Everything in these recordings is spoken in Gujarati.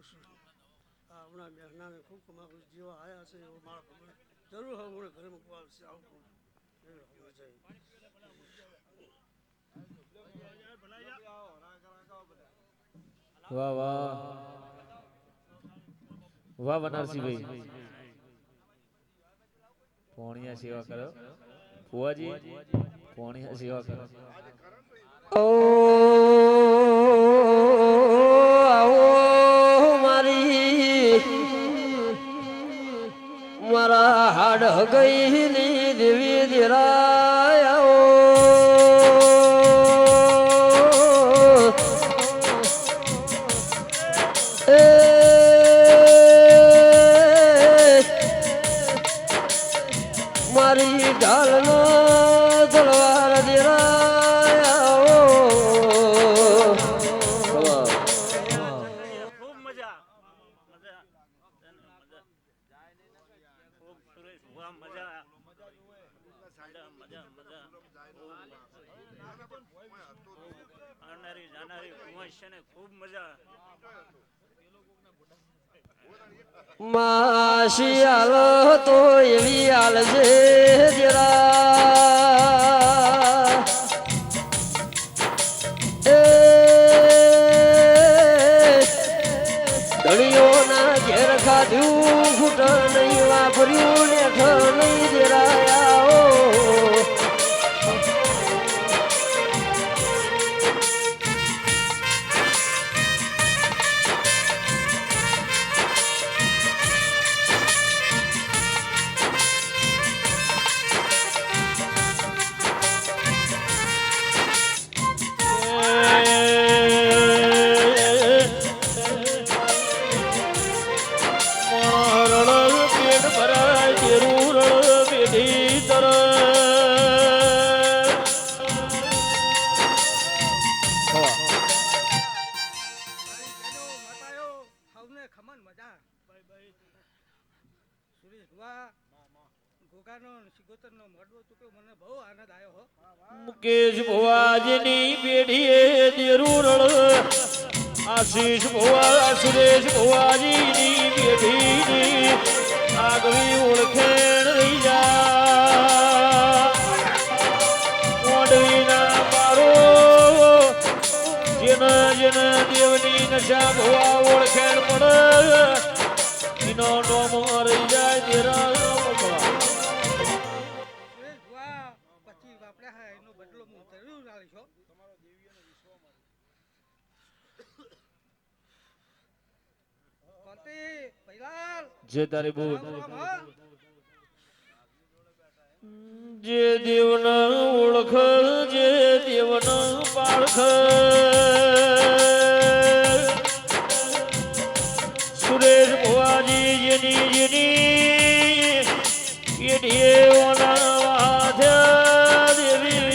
હમણાં મહેનાને ખૂબ કમાવું જેવા આવ્યા છે એવો મારા ખબર જરૂર હવે હું ઘરે મૂકવા આવશે આવું વાહ વાહ વાહ બનારસીભાઈ પોણિયા સેવા કરો ફુવાજી પોણિયા સેવા કરો ઓ આવો મારી મારા હાડ ગઈની દેવી દેરાયા મારી ઢાલનો તલવાર દેરાયા ખૂબ મજા ખૂબ સુરેશ મજા મજા આવનારી જાનારી ને ખૂબ મજા માસી હાલ તો એવી હાલ છે જરા ધણીઓના ઘેર ખાધ્યું ફૂટ નહીં વાપર્યું ને નહીં દેરાયા મુકેશ ભુવાજીની પેઢીએ દેરુરળ આશીષ ભુવા સુરેશ ભુવાજીની પેઢીની આગવી ઓળખેણ રહી જા મોડવીના પારો જેના જેના દેવની નશા ભુવા ઓળખેણ પડે એનો નોમો રહી જાય દેરા જે તારી બોલ જે દેવના ઓળખ જે દેવના પાળખ સુરેશ ભુવાજી જેની જેની પેઢીએ ઓના વાધ્યા દેવી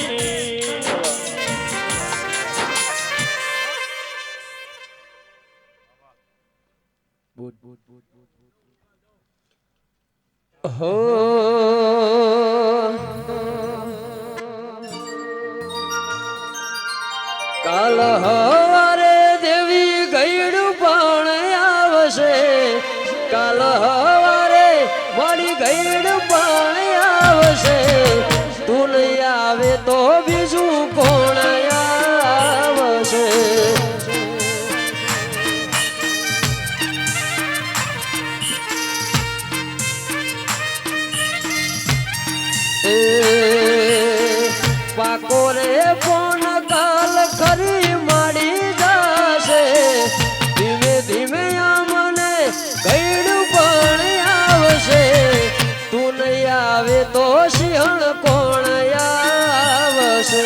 બોલ બોલ બોલ હો કાલ હવારે દેવી ગઈડું પણ આવશે કાલ હવારે મારી ગઈડું પણ આવશે તું નહીં આવે તો બીજું કોણ આવશે પાકોરે ફોન કાલ ખરી માડી જશે ધીમે ધીમે મને ગઈડું પણ આવશે તું નહીં આવે તો સિંહણ કોણ આવશે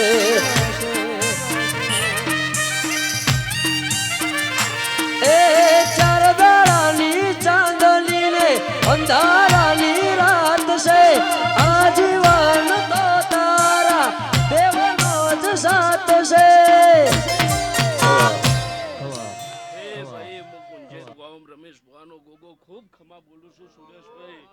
એ ચાર દાડાની ચાંદની ને અંધારાની રાત છે આજીવન તો તારા દેવનો જ સાથ છે રમેશ ભુવાનો ગોગો ખૂબ ખમા બોલું છું સુરેશભાઈ